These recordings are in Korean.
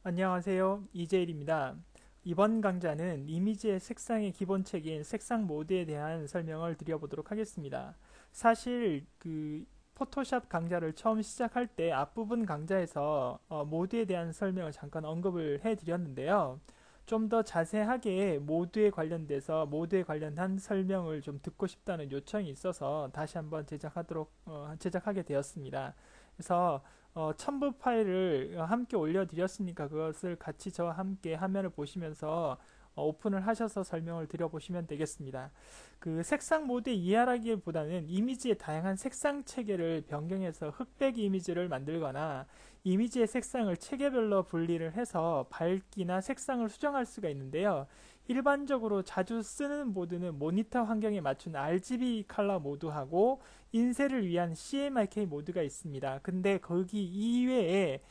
안녕하세요. 이재일입니다. 이번 강좌는 이미지의 색상의 기본책인 색상 모드에 대한 설명을 드려보도록 하겠습니다. 사실 포토샵 강좌를 처음 시작할 때 앞부분 강좌에서 모드에 대한 설명을 잠깐 언급을 해드렸는데요. 좀 더 자세하게 모드에 관련한 설명을 좀 듣고 싶다는 요청이 있어서 다시 한번 제작하게 되었습니다. 그래서 첨부 파일을 함께 올려드렸으니까 그것을 같이 저와 함께 화면을 보시면서 오픈을 하셔서 설명을 드려보시면 되겠습니다. 그 색상 모드 이해하기보다는 이미지의 다양한 색상 체계를 변경해서 흑백 이미지를 만들거나 이미지의 색상을 체계별로 분리를 해서 밝기나 색상을 수정할 수가 있는데요. 일반적으로 자주 쓰는 모드는 모니터 환경에 맞춘 RGB 컬러 모드하고 인쇄를 위한 CMYK 모드가 있습니다. 근데 거기 이외에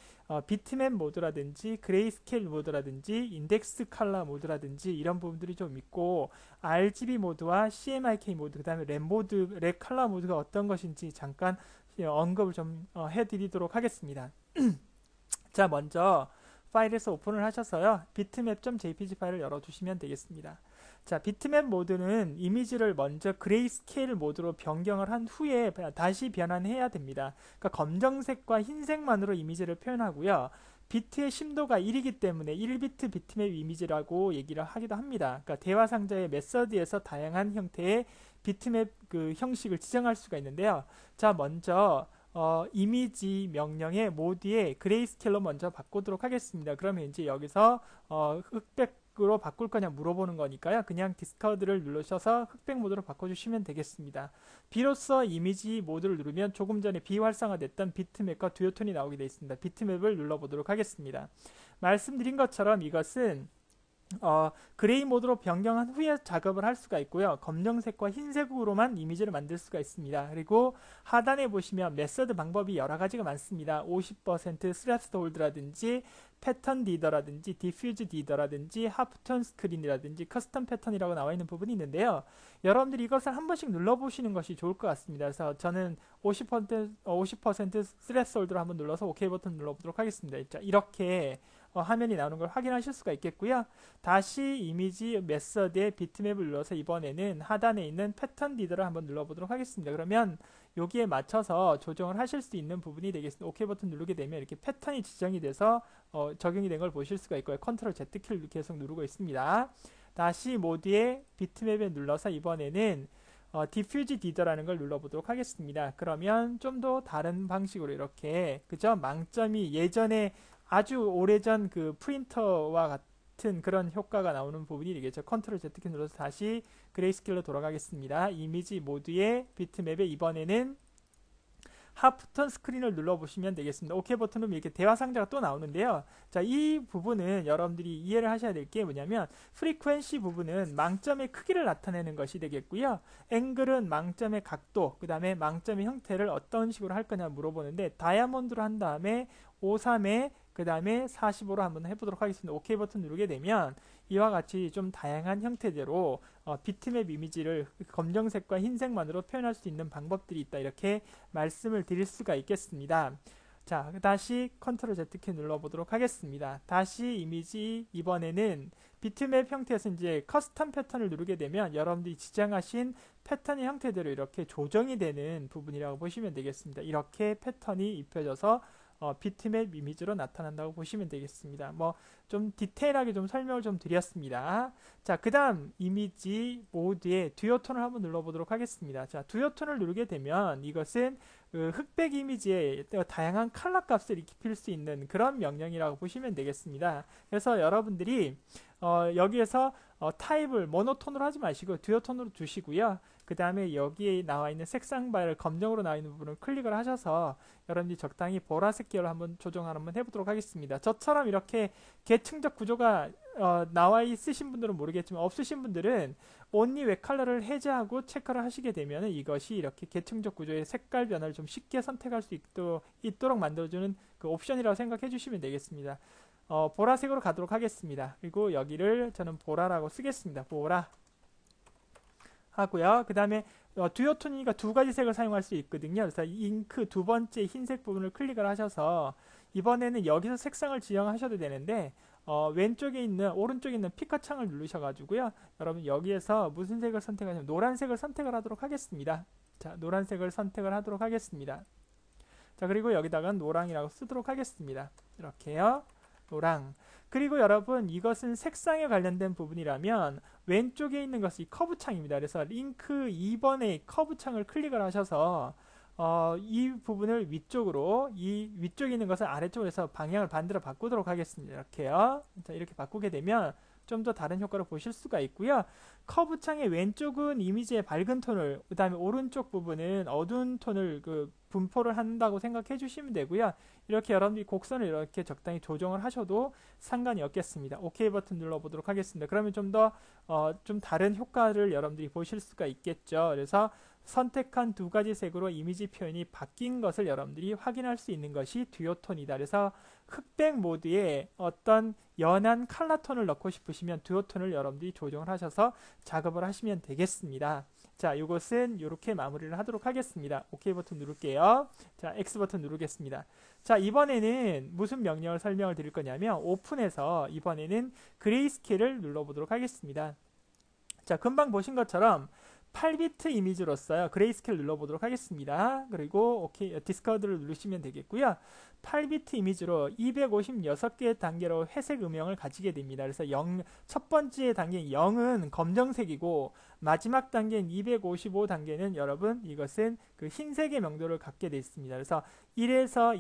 비트맵 모드라든지 그레이스케일 모드라든지 인덱스 컬러 모드라든지 이런 부분들이 좀 있고 RGB 모드와 CMYK 모드, 그 다음에 랩 컬러 모드가 어떤 것인지 잠깐 언급을 좀 해드리도록 하겠습니다. 자, 먼저 파일에서 오픈을 하셔서요. bitmap.jpg 파일을 열어주시면 되겠습니다. 자, 비트맵 모드는 이미지를 먼저 그레이스케일 모드로 변경을 한 후에 다시 변환해야 됩니다. 그러니까 검정색과 흰색만으로 이미지를 표현하고요. 비트의 심도가 1이기 때문에 1비트 비트맵 이미지라고 얘기를 하기도 합니다. 그러니까 대화 상자의 메서드에서 다양한 형태의 비트맵 그 형식을 지정할 수가 있는데요. 자, 먼저 이미지 명령의 모드에 그레이스케일로 먼저 바꾸도록 하겠습니다. 그러면 이제 여기서 흑백으로 바꿀 거냐 물어보는 거니까요. 그냥 디스카드를 누르셔서 흑백 모드로 바꿔주시면 되겠습니다. 비로소 이미지 모드를 누르면 조금 전에 비활성화됐던 비트맵과 듀오톤이 나오게 되어 있습니다. 비트맵을 눌러보도록 하겠습니다. 말씀드린 것처럼 이것은 그레이 모드로 변경한 후에 작업을 할 수가 있고요. 검정색과 흰색으로만 이미지를 만들 수가 있습니다. 그리고 하단에 보시면 메서드 방법이 여러 가지가 많습니다. 50% 스랩스홀드라든지 패턴 디더라든지 디퓨즈 디더라든지 하프톤 스크린이라든지 커스텀 패턴이라고 나와 있는 부분이 있는데요. 여러분들이 이것을 한 번씩 눌러보시는 것이 좋을 것 같습니다. 그래서 저는 50% 스랩스홀드로 한번 눌러서 OK 버튼 눌러보도록 하겠습니다. 자, 이렇게 화면이 나오는 걸 확인하실 수가 있겠고요. 다시 이미지 메서드의 비트맵을 눌러서 이번에는 하단에 있는 패턴 디더를 한번 눌러보도록 하겠습니다. 그러면 여기에 맞춰서 조정을 하실 수 있는 부분이 되겠습니다. OK 버튼 누르게 되면 이렇게 패턴이 지정이 돼서 적용이 된 걸 보실 수가 있고요. 컨트롤 Z키를 계속 누르고 있습니다. 다시 모드의 비트맵에 눌러서 이번에는 디퓨즈 디더라는 걸 눌러보도록 하겠습니다. 그러면 좀 더 다른 방식으로 이렇게 그죠? 망점이 예전에 아주 오래전 그 프린터와 같은 그런 효과가 나오는 부분이 되겠죠. 컨트롤 Z키 눌러서 다시 그레이스케일로 돌아가겠습니다. 이미지 모드의 비트맵에 이번에는 하프턴 스크린을 눌러보시면 되겠습니다. OK 버튼 누르면 이렇게 대화 상자가 또 나오는데요. 자, 이 부분은 여러분들이 이해를 하셔야 될 게 뭐냐면 프리퀀시 부분은 망점의 크기를 나타내는 것이 되겠고요. 앵글은 망점의 각도, 그 다음에 망점의 형태를 어떤 식으로 할 거냐 물어보는데 다이아몬드로 한 다음에 53에 그 다음에 45로 한번 해보도록 하겠습니다. OK 버튼 누르게 되면 이와 같이 좀 다양한 형태대로 비트맵 이미지를 검정색과 흰색만으로 표현할 수 있는 방법들이 있다. 이렇게 말씀을 드릴 수가 있겠습니다. 자, 다시 컨트롤 Z키 눌러보도록 하겠습니다. 다시 이미지 이번에는 비트맵 형태에서 이제 커스텀 패턴을 누르게 되면 여러분들이 지정하신 패턴의 형태대로 이렇게 조정이 되는 부분이라고 보시면 되겠습니다. 이렇게 패턴이 입혀져서 비트맵 이미지로 나타난다고 보시면 되겠습니다. 뭐 좀 디테일하게 좀 설명을 좀 드렸습니다. 자, 그 다음 이미지 모드의 듀오톤을 한번 눌러보도록 하겠습니다. 자, 듀오톤을 누르게 되면 이것은 흑백 이미지에 다양한 컬러 값을 입힐 수 있는 그런 명령이라고 보시면 되겠습니다. 그래서 여러분들이 여기에서 타입을 모노톤으로 하지 마시고 듀오톤으로 두시고요. 그 다음에 여기에 나와 있는 색상 바를 검정으로 나와 있는 부분을 클릭을 하셔서 여러분들이 적당히 보라색 계열로 한번 조정을 한번 해보도록 하겠습니다. 저처럼 이렇게 계층적 구조가 나와 있으신 분들은 모르겠지만 없으신 분들은 only 웹 컬러를 해제하고 체크를 하시게 되면 이것이 이렇게 계층적 구조의 색깔 변화를 좀 쉽게 선택할 수 있도록 만들어주는 그 옵션이라고 생각해 주시면 되겠습니다. 보라색으로 가도록 하겠습니다. 그리고 여기를 저는 보라라고 쓰겠습니다. 보라 하고요. 그 다음에 듀오톤이니까 두 가지 색을 사용할 수 있거든요. 그래서 잉크 두 번째 흰색 부분을 클릭을 하셔서 이번에는 여기서 색상을 지정하셔도 되는데 왼쪽에 있는 오른쪽에 있는 피카 창을 누르셔가지고요. 여러분 여기에서 무슨 색을 선택하냐면 노란색을 선택을 하도록 하겠습니다. 자, 노란색을 선택을 하도록 하겠습니다. 자, 그리고 여기다가 노랑이라고 쓰도록 하겠습니다. 이렇게요. 노랑. 그리고 여러분 이것은 색상에 관련된 부분이라면 왼쪽에 있는 것이 커브 창입니다. 그래서 링크 2번의 커브 창을 클릭을 하셔서 이 부분을 위쪽으로, 이 위쪽에 있는 것을 아래쪽으로 해서 방향을 반대로 바꾸도록 하겠습니다. 이렇게요. 자, 이렇게 바꾸게 되면 좀 더 다른 효과를 보실 수가 있고요. 커브 창의 왼쪽은 이미지의 밝은 톤을, 그 다음에 오른쪽 부분은 어두운 톤을 분포를 한다고 생각해 주시면 되고요. 이렇게 여러분들이 곡선을 이렇게 적당히 조정을 하셔도 상관이 없겠습니다. OK 버튼 눌러보도록 하겠습니다. 그러면 좀 더 좀 다른 효과를 여러분들이 보실 수가 있겠죠. 그래서 선택한 두 가지 색으로 이미지 표현이 바뀐 것을 여러분들이 확인할 수 있는 것이 듀오톤이다. 그래서 흑백 모드에 어떤 연한 컬러 톤을 넣고 싶으시면 듀오톤을 여러분들이 조정을 하셔서 작업을 하시면 되겠습니다. 자, 이것은 이렇게 마무리를 하도록 하겠습니다. OK 버튼 누를게요. 자, X 버튼 누르겠습니다. 자, 이번에는 무슨 명령을 설명을 드릴 거냐면 오픈해서 이번에는 그레이스케일을 눌러보도록 하겠습니다. 자, 금방 보신 것처럼 8비트 이미지로서요. 그레이스케일 눌러보도록 하겠습니다. 그리고 OK, 디스커드를 누르시면 되겠고요. 8비트 이미지로 256개의 단계로 회색 음영을 가지게 됩니다. 그래서 첫 번째 단계 0은 검정색이고 마지막 단계인 255 단계는 여러분 이것은 그 흰색의 명도를 갖게 되어 있습니다. 그래서 1에서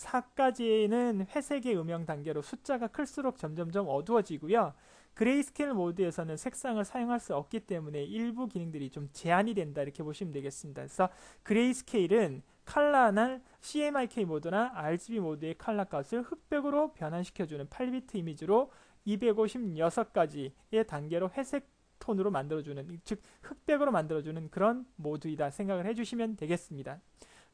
254까지는 회색의 음영 단계로 숫자가 클수록 점점점 어두워지고요. 그레이스케일 모드에서는 색상을 사용할 수 없기 때문에 일부 기능들이 좀 제한이 된다 이렇게 보시면 되겠습니다. 그래서 그레이스케일은 컬러나 CMYK 모드나 RGB 모드의 컬러 값을 흑백으로 변환시켜주는 8비트 이미지로 256가지의 단계로 회색 톤으로 만들어주는, 즉 흑백으로 만들어주는 그런 모드이다 생각을 해주시면 되겠습니다.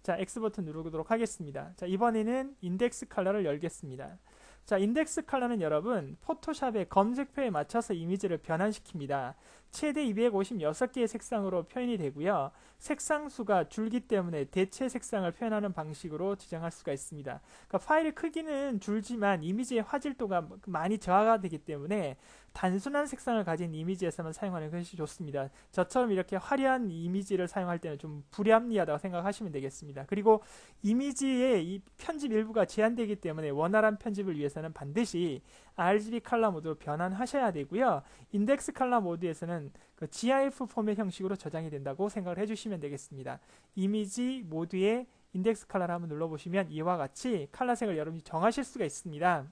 자, X 버튼 누르도록 하겠습니다. 자, 이번에는 인덱스 컬러를 열겠습니다. 자, 인덱스 컬러는 여러분 포토샵의 검색표에 맞춰서 이미지를 변환시킵니다. 최대 256개의 색상으로 표현이 되고요. 색상 수가 줄기 때문에 대체 색상을 표현하는 방식으로 지정할 수가 있습니다. 그러니까 파일의 크기는 줄지만 이미지의 화질도가 많이 저하가 되기 때문에 단순한 색상을 가진 이미지에서만 사용하는 것이 좋습니다. 저처럼 이렇게 화려한 이미지를 사용할 때는 좀 불합리하다고 생각하시면 되겠습니다. 그리고 이미지의 이 편집 일부가 제한되기 때문에 원활한 편집을 위해서는 반드시 RGB 컬러 모드로 변환하셔야 되고요. 인덱스 컬러 모드에서는 그 GIF 포맷 형식으로 저장이 된다고 생각을 해주시면 되겠습니다. 이미지 모드의 인덱스 컬러를 한번 눌러보시면 이와 같이 컬러색을 여러분이 정하실 수가 있습니다.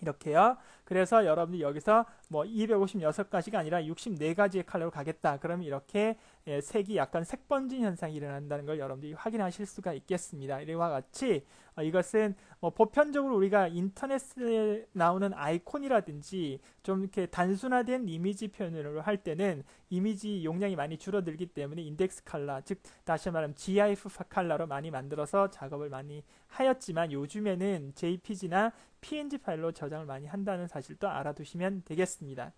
이렇게요. 그래서 여러분들이 여기서 뭐 256가지가 아니라 64가지의 컬러로 가겠다. 그러면 이렇게 색이 약간 색번진 현상이 일어난다는 걸 여러분들이 확인하실 수가 있겠습니다. 이와 같이 이것은 보편적으로 우리가 인터넷에 나오는 아이콘이라든지 좀 이렇게 단순화된 이미지 표현을 할 때는 이미지 용량이 많이 줄어들기 때문에 인덱스 컬러, 즉 다시 말하면 GIF 컬러로 많이 만들어서 작업을 많이 하였지만 요즘에는 JPG나 PNG 파일로 저장을 많이 한다는 사실도 알아두시면 되겠습니다.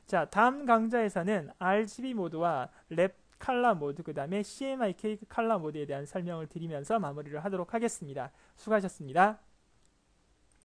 자, 다음 강좌에서는 RGB 모드와 랩 컬러 모드, 그 다음에 CMYK 컬러 모드에 대한 설명을 드리면서 마무리를 하도록 하겠습니다. 수고하셨습니다.